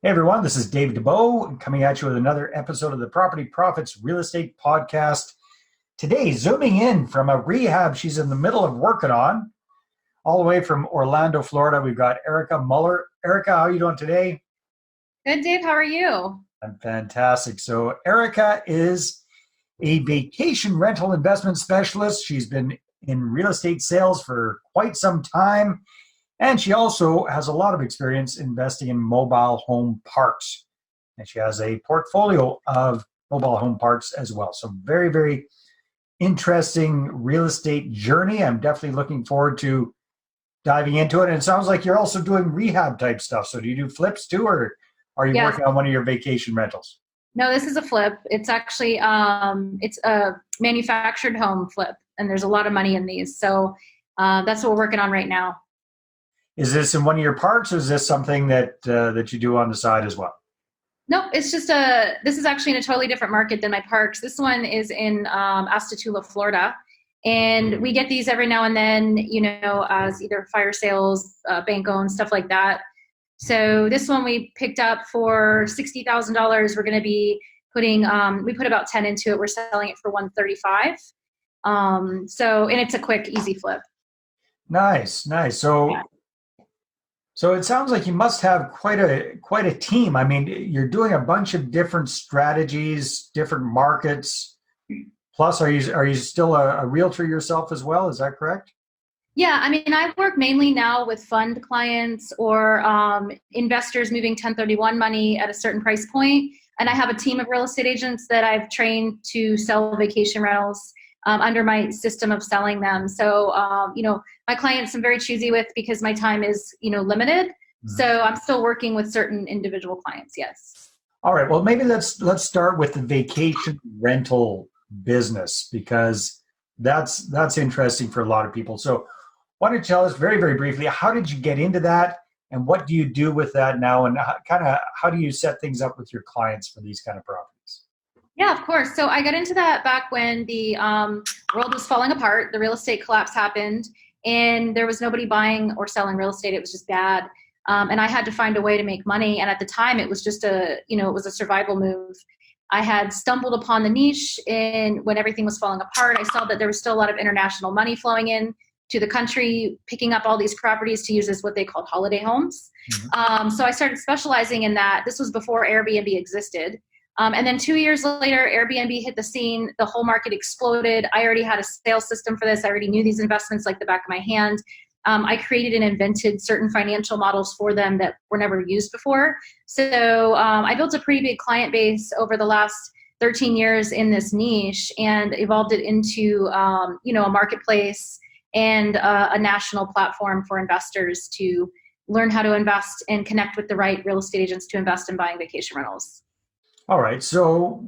Hey everyone, this is Dave Dubeau coming at you with another episode of the Property Profits Real Estate Podcast. Today, zooming in from a rehab she's in the middle of working on, all the way from Orlando, Florida, we've got Erica Muller. Erica, how are you doing today? Good, Dave. How are you? I'm fantastic. So Erica is a vacation rental investment specialist. She's been in real estate sales for quite some time. And she also has a lot of experience investing in mobile home parks. And she has a portfolio of mobile home parks as well. So very, very interesting real estate journey. I'm definitely looking forward to diving into it. And it sounds like you're also doing rehab type stuff. So do you do flips too, or are you Yes. working on one of your vacation rentals? No, this is a flip. It's actually it's a manufactured home flip, and there's a lot of money in these. So that's what we're working on right now. Is this in one of your parks, or is this something that that you do on the side as well? No, it's just this is actually in a totally different market than my parks. This one is in Astatula, Florida. And we get these every now and then, as either fire sales, bank owned, stuff like that. So this one we picked up for $60,000. We're going to be putting, we put about 10 into it. We're selling it for $135. And it's a quick, easy flip. Nice. Yeah. So it sounds like you must have quite a team. I mean, you're doing a bunch of different strategies, different markets. Plus, are you still a realtor yourself as well? Is that correct? Yeah, I mean, I work mainly now with fund clients or investors moving 1031 money at a certain price point. And I have a team of real estate agents that I've trained to sell vacation rentals under my system of selling them. So, my clients I'm very choosy with because my time is, limited. Mm-hmm. So I'm still working with certain individual clients, yes. All right, well, maybe let's start with the vacation rental business, because that's interesting for a lot of people. So why don't you tell us very, very briefly, how did you get into that, and what do you do with that now, and how do you set things up with your clients for these kind of properties? Yeah, of course. So I got into that back when the world was falling apart. The real estate collapse happened, and there was nobody buying or selling real estate. It was just bad. And I had to find a way to make money. And at the time, it was just it was a survival move. I had stumbled upon the niche, and when everything was falling apart, I saw that there was still a lot of international money flowing in to the country, picking up all these properties to use as what they called holiday homes. Mm-hmm. So I started specializing in that. This was before Airbnb existed. And then 2 years later, Airbnb hit the scene. The whole market exploded. I already had a sales system for this. I already knew these investments like the back of my hand. I created and invented certain financial models for them that were never used before. So I built a pretty big client base over the last 13 years in this niche, and evolved it into a marketplace and a national platform for investors to learn how to invest and connect with the right real estate agents to invest in buying vacation rentals. All right. So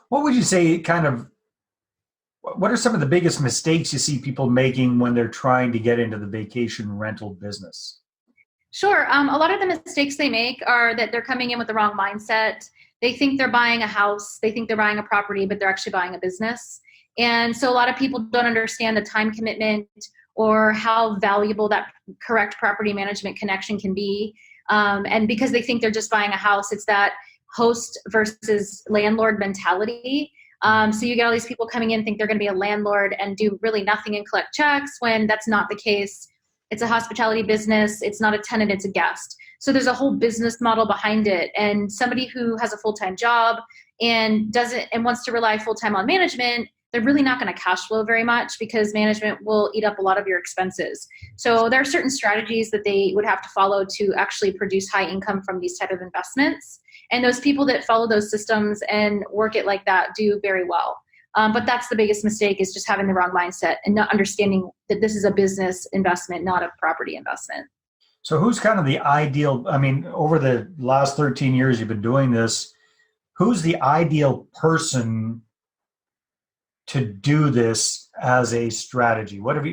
what would you say what are some of the biggest mistakes you see people making when they're trying to get into the vacation rental business? Sure. A lot of the mistakes they make are that they're coming in with the wrong mindset. They think they're buying a house. They think they're buying a property, but they're actually buying a business. And so a lot of people don't understand the time commitment or how valuable that correct property management connection can be. And because they think they're just buying a house, it's that host versus landlord mentality. So you get all these people coming in, think they're going to be a landlord and do really nothing and collect checks, when that's not the case. It's a hospitality business. It's not a tenant, it's a guest. So there's a whole business model behind it. And somebody who has a full-time job and wants to rely full-time on management, they're really not going to cash flow very much, because management will eat up a lot of your expenses. So there are certain strategies that they would have to follow to actually produce high income from these type of investments. And those people that follow those systems and work it like that do very well. But that's the biggest mistake, is just having the wrong mindset and not understanding that this is a business investment, not a property investment. So who's kind of the ideal, over the last 13 years you've been doing this, who's the ideal person to do this as a strategy? Who have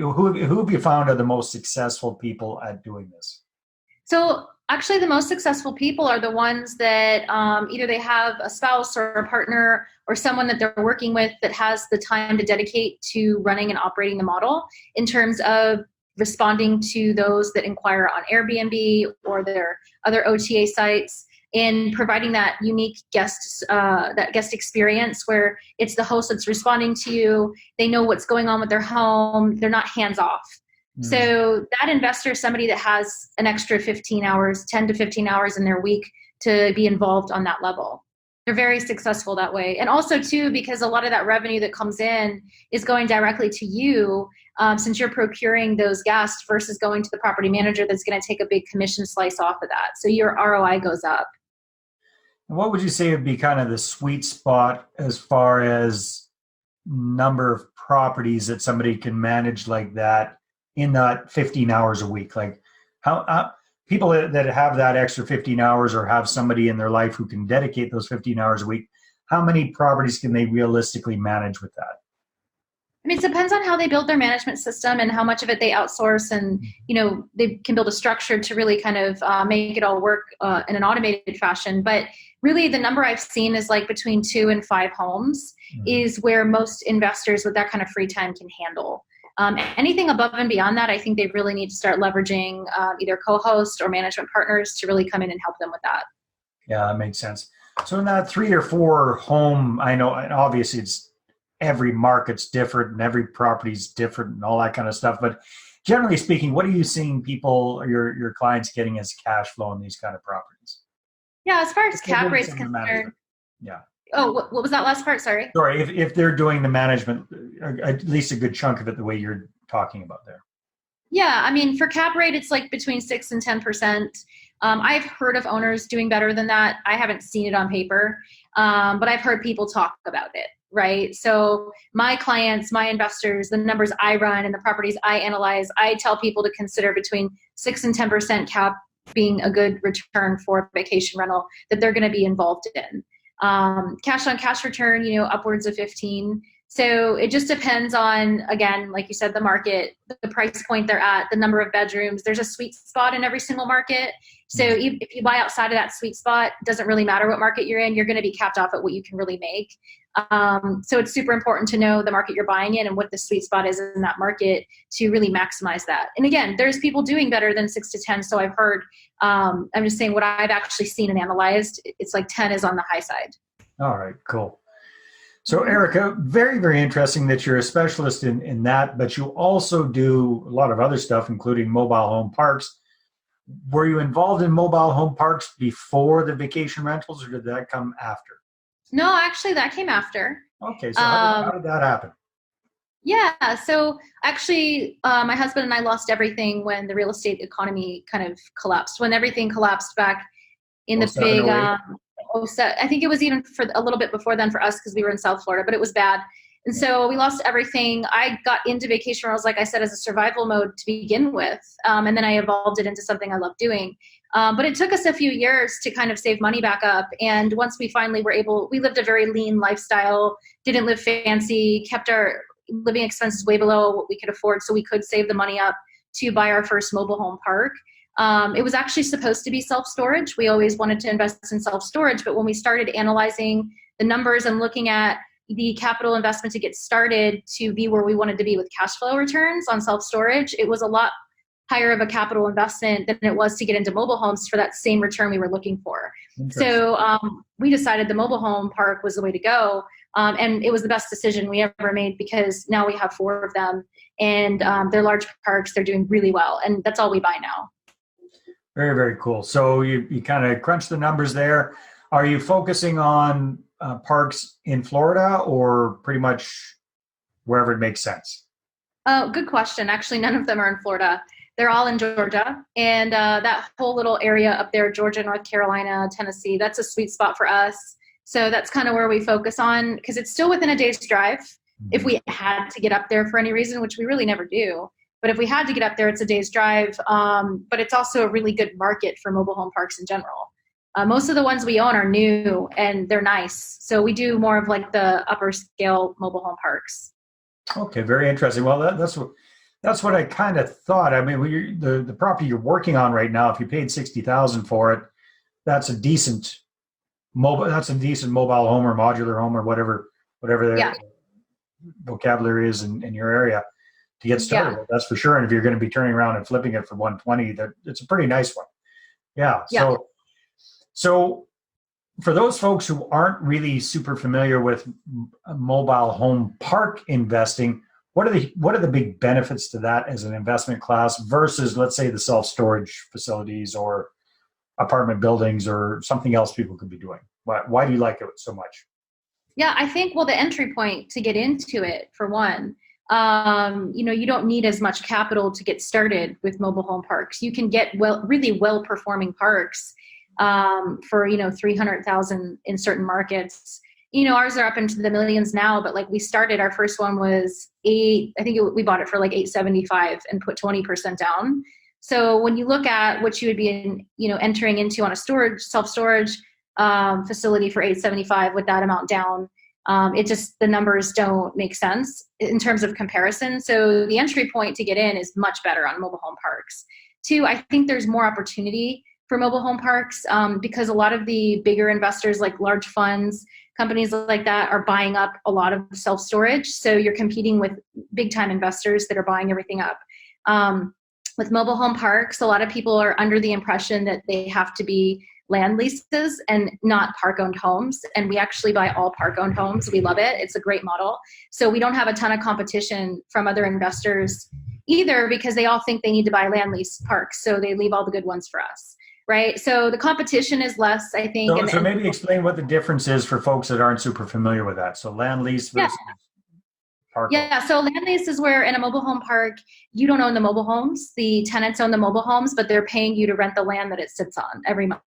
you found are the most successful people at doing this? So actually the most successful people are the ones that either they have a spouse or a partner or someone that they're working with that has the time to dedicate to running and operating the model, in terms of responding to those that inquire on Airbnb or their other OTA sites, and providing that unique guest experience where it's the host that's responding to you. They know what's going on with their home. They're not hands off. So that investor is somebody that has an extra 15 hours, 10 to 15 hours in their week to be involved on that level. They're very successful that way. And also too, because a lot of that revenue that comes in is going directly to you, since you're procuring those guests versus going to the property manager that's going to take a big commission slice off of that. So your ROI goes up. What would you say would be kind of the sweet spot as far as number of properties that somebody can manage like that in that 15 hours a week? Like how people that have that extra 15 hours or have somebody in their life who can dedicate those 15 hours a week, how many properties can they realistically manage with that? I mean, it depends on how they build their management system and how much of it they outsource, and they can build a structure to really kind of make it all work in an automated fashion. But really, the number I've seen is like between 2 and 5 homes is where most investors with that kind of free time can handle. Anything above and beyond that, I think they really need to start leveraging either co-host or management partners to really come in and help them with that. Yeah, that makes sense. So in that 3 or 4 home, I know, and obviously it's every market's different and every property's different and all that kind of stuff. But generally speaking, what are you seeing people or your clients getting as cash flow on these kind of properties? Yeah, as far as cap rates concerned. Yeah. Oh, what was that last part? Sorry. Sorry, if they're doing the management, at least a good chunk of it the way you're talking about there. Yeah, I mean, for cap rate, it's like between 6 and 10%. I've heard of owners doing better than that. I haven't seen it on paper, but I've heard people talk about it, right? So my clients, my investors, the numbers I run and the properties I analyze, I tell people to consider between 6 and 10% cap being a good return for a vacation rental that they're going to be involved in. Cash on cash return, upwards of 15. So it just depends on, again, like you said, the market, the price point they're at, the number of bedrooms. There's a sweet spot in every single market. So if you buy outside of that sweet spot, it doesn't really matter what market you're in, you're going to be capped off at what you can really make. So it's super important to know the market you're buying in and what the sweet spot is in that market to really maximize that. And again, there's people doing better than 6 to 10. So I've heard, I'm just saying what I've actually seen and analyzed, it's like 10 is on the high side. All right, cool. So Erica, very, very interesting that you're a specialist in that, but you also do a lot of other stuff, including mobile home parks. Were you involved in mobile home parks before the vacation rentals, or did that come after? No, actually that came after. Okay, so how did that happen? Yeah, so actually my husband and I lost everything when the real estate economy kind of collapsed, when everything collapsed back in the big, I think it was even for a little bit before then for us because we were in South Florida, but it was bad. And so we lost everything. I got into vacation rentals, like I said, as a survival mode to begin with. And then I evolved it into something I love doing. But it took us a few years to kind of save money back up. And once we finally were able, we lived a very lean lifestyle, didn't live fancy, kept our living expenses way below what we could afford. So we could save the money up to buy our first mobile home park. It was actually supposed to be self-storage. We always wanted to invest in self-storage. But when we started analyzing the numbers and looking at the capital investment to get started to be where we wanted to be with cash flow returns on self-storage, it was a lot higher of a capital investment than it was to get into mobile homes for that same return we were looking for. So we decided the mobile home park was the way to go. And it was the best decision we ever made because now we have 4 of them and they're large parks. They're doing really well. And that's all we buy now. Very, very cool. So you kind of crunch the numbers there. Are you focusing on parks in Florida or pretty much wherever it makes sense? Good question. Actually, none of them are in Florida. They're all in Georgia. And that whole little area up there, Georgia, North Carolina, Tennessee, that's a sweet spot for us. So that's kind of where we focus on because it's still within a day's drive. If we had to get up there for any reason, which we really never do. But if we had to get up there, it's a day's drive. But it's also a really good market for mobile home parks in general. Most of the ones we own are new and they're nice. So we do more of like the upper scale mobile home parks. Okay, very interesting. Well, that's what I kind of thought. I mean, the property you're working on right now, if you paid $60,000 for it, that's a decent mobile home or modular home or whatever the vocabulary is in your area to get started with, that's for sure. And if you're going to be turning around and flipping it for 120, that it's a pretty nice one. Yeah. So for those folks who aren't really super familiar with mobile home park investing, what are the big benefits to that as an investment class versus, let's say, the self-storage facilities or apartment buildings or something else people could be doing? Why do you like it so much? Yeah, I think, well, the entry point to get into it, for one, you don't need as much capital to get started with mobile home parks. You can get really well-performing parks for, $300,000 in certain markets. Ours are up into the millions now, but like we started, our first one was we bought it for like $875 and put 20% down. So when you look at what you would be entering into on a self-storage facility for $875 with that amount down, the numbers don't make sense in terms of comparison. So the entry point to get in is much better on mobile home parks. Two, I think there's more opportunity for mobile home parks because a lot of the bigger investors, like large funds, companies like that, are buying up a lot of self-storage. So you're competing with big time investors that are buying everything up. With mobile home parks, a lot of people are under the impression that they have to be land leases and not park-owned homes. And we actually buy all park-owned homes. We love it. It's a great model. So we don't have a ton of competition from other investors either because they all think they need to buy land lease parks. So they leave all the good ones for us, right? So the competition is less, I think. So maybe explain what the difference is for folks that aren't super familiar with that. So land lease versus park. Yeah, so land lease is where in a mobile home park, you don't own the mobile homes. The tenants own the mobile homes, but they're paying you to rent the land that it sits on every month.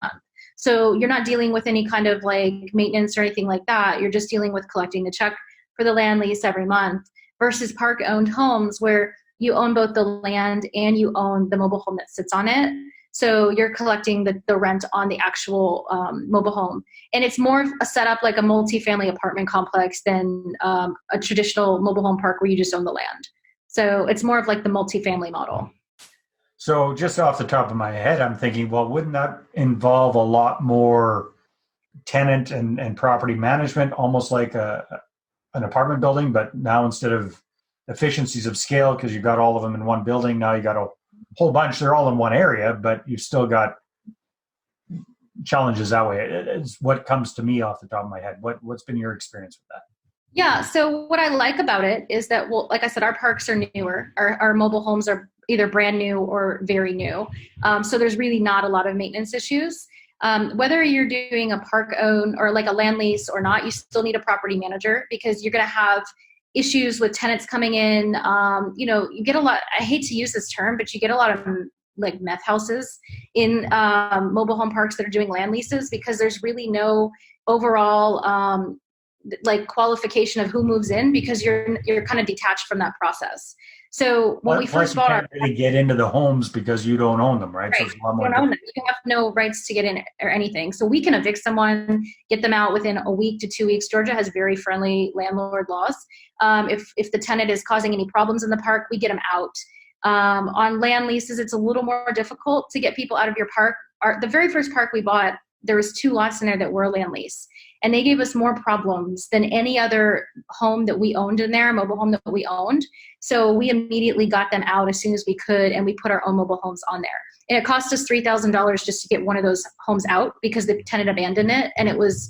So you're not dealing with any kind of like maintenance or anything like that. You're just dealing with collecting the check for the land lease every month versus park-owned homes where you own both the land and you own the mobile home that sits on it. So you're collecting the rent on the actual mobile home. And it's more of a setup like a multifamily apartment complex than a traditional mobile home park where you just own the land. So it's more of like the multifamily model. So just off the top of my head, I'm thinking, well, wouldn't that involve a lot more tenant and property management, almost like an apartment building, but now instead of efficiencies of scale, because you've got all of them in one building, now you got a whole bunch, they're all in one area, but you've still got challenges that way. It's what comes to me off the top of my head. What's been your experience with that? Yeah, so what I like about it is that, well, like I said, our parks are newer. Our mobile homes are either brand new or very new. So there's really not a lot of maintenance issues. Whether you're doing a park own or like a land lease or not, you still need a property manager because you're going to have issues with tenants coming in. You get a lot, I hate to use this term, but you get a lot of like meth houses in mobile home parks that are doing land leases because there's really no overall like qualification of who moves in because you're kind of detached from that process. So when we first bought can't really get into the homes because you don't own them, right? Right. So it's a lot more. You don't own them. You have no rights to get in or anything. So we can evict someone, get them out within a week to 2 weeks. Georgia has very friendly landlord laws. If the tenant is causing any problems in the park, we get them out. On land leases, it's a little more difficult to get people out of your park. The very first park we bought, there was 2 lots in there that were land lease. And they gave us more problems than any other home that we owned in there, mobile home that we owned. So we immediately got them out as soon as we could, and we put our own mobile homes on there. And it cost us $3,000 just to get one of those homes out because the tenant abandoned it, and it was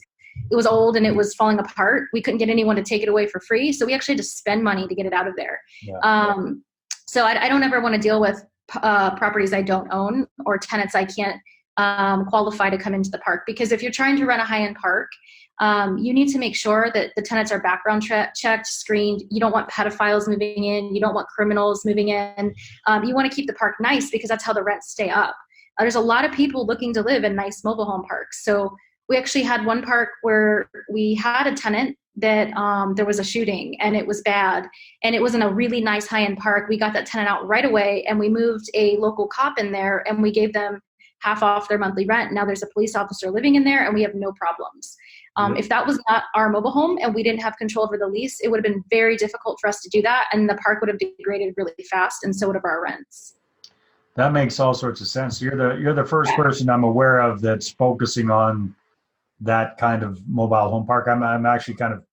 old and it was falling apart. We couldn't get anyone to take it away for free, so we actually had to spend money to get it out of there. Yeah. So I don't ever want to deal with properties I don't own or tenants I can't qualify to come into the park, because if you're trying to run a high-end park, you need to make sure that the tenants are background checked, screened. You don't want pedophiles moving in. You don't want criminals moving in. You want to keep the park nice because that's how the rents stay up. There's a lot of people looking to live in nice mobile home parks. So we actually had one park where we had a tenant that there was a shooting and it was bad. And it was in a really nice high-end park. We got that tenant out right away, and we moved a local cop in there, and we gave them half off their monthly rent. Now there's a police officer living in there, and we have no problems. If that was not our mobile home and we didn't have control over the lease, it would have been very difficult for us to do that, and the park would have degraded really fast, and so would have our rents. That makes all sorts of sense. You're the first person I'm aware of that's focusing on that kind of mobile home park. I'm actually kind of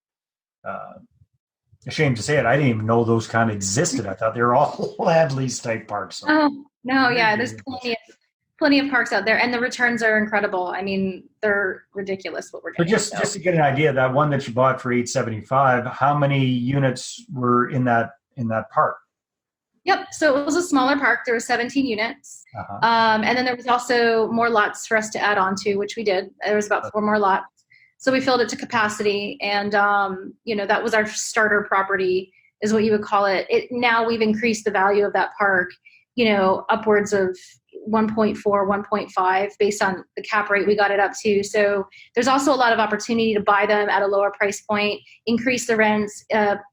Ashamed to say it, I didn't even know those kind of existed. I thought they were all land lease type parks. So Oh, no, very, yeah, very there's interesting. plenty of parks out there, and the returns are incredible. I mean, they're ridiculous what we're So getting. just to get an idea, that one that you bought for 875, how many units were in that park? Yep. So it was a smaller park. There were 17 units. Uh-huh. And then there was also more lots for us to add on to, which we did. There was about 4 more lots. So we filled it to capacity. And, that was our starter property is what you would call it. Now we've increased the value of that park, upwards of 1.4, 1.5 based on the cap rate we got it up to. So there's also a lot of opportunity to buy them at a lower price point, increase the rents,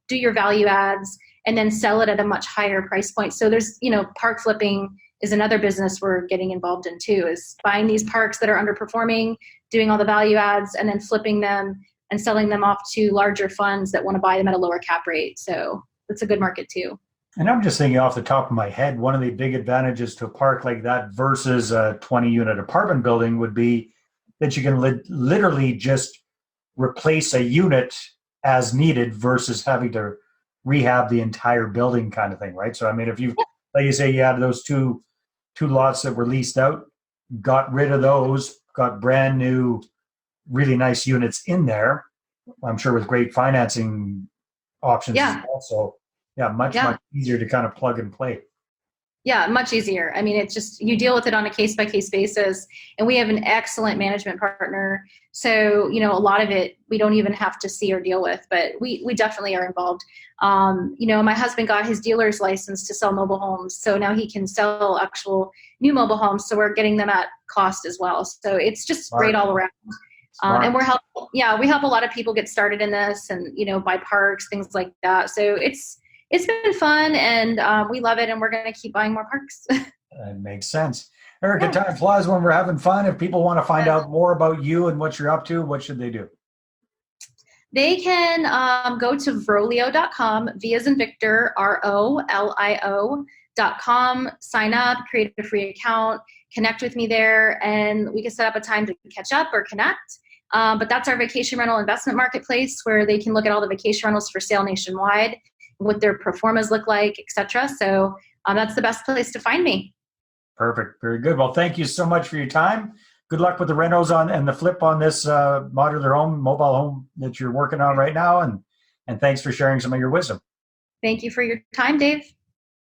do your value adds, and then sell it at a much higher price point. So there's, park flipping is another business we're getting involved in too, is buying these parks that are underperforming, doing all the value adds, and then flipping them and selling them off to larger funds that want to buy them at a lower cap rate. So it's a good market too. And I'm just thinking off the top of my head, one of the big advantages to a park like that versus a 20-unit apartment building would be that you can literally just replace a unit as needed versus having to rehab the entire building kind of thing, right? So, I mean, if you, like you say, you had those two lots that were leased out, got rid of those, got brand new, really nice units in there, I'm sure with great financing options Yeah. also. Yeah, much easier to kind of plug and play. Yeah, much easier. I mean, it's just, you deal with it on a case by case basis, and we have an excellent management partner. So, a lot of it we don't even have to see or deal with, but we definitely are involved. My husband got his dealer's license to sell mobile homes. So now he can sell actual new mobile homes. So we're getting them at cost as well. So it's just great all around. And we help a lot of people get started in this and, buy parks, things like that. So it's been fun, and we love it, and we're going to keep buying more parks. That makes sense. Erica, time flies when we're having fun. If people want to find out more about you and what you're up to, what should they do? They can go to vrolio.com, V as in Victor, ROLIO.com, sign up, create a free account, connect with me there, and we can set up a time to catch up or connect. But that's our vacation rental investment marketplace where they can look at all the vacation rentals for sale nationwide, what their pro formas look like, etc. So that's the best place to find me. Perfect. Very good. Well, thank you so much for your time. Good luck with the renos and the flip on this modular home, mobile home that you're working on right now. And thanks for sharing some of your wisdom. Thank you for your time, Dave.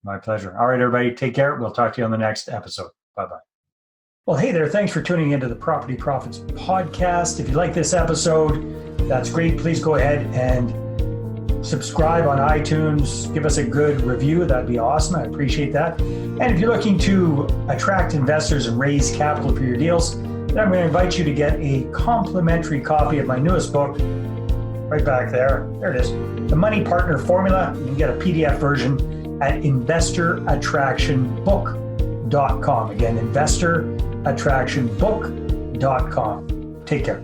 My pleasure. All right, everybody, take care. We'll talk to you on the next episode. Bye-bye. Well, hey there. Thanks for tuning into the Property Profits podcast. If you like this episode, that's great. Please go ahead and subscribe on iTunes. Give us a good review. That'd be awesome. I appreciate that. And if you're looking to attract investors and raise capital for your deals, then I'm going to invite you to get a complimentary copy of my newest book, right back there. There it is. The Money Partner Formula. You can get a PDF version at investorattractionbook.com. Again, investorattractionbook.com. Take care.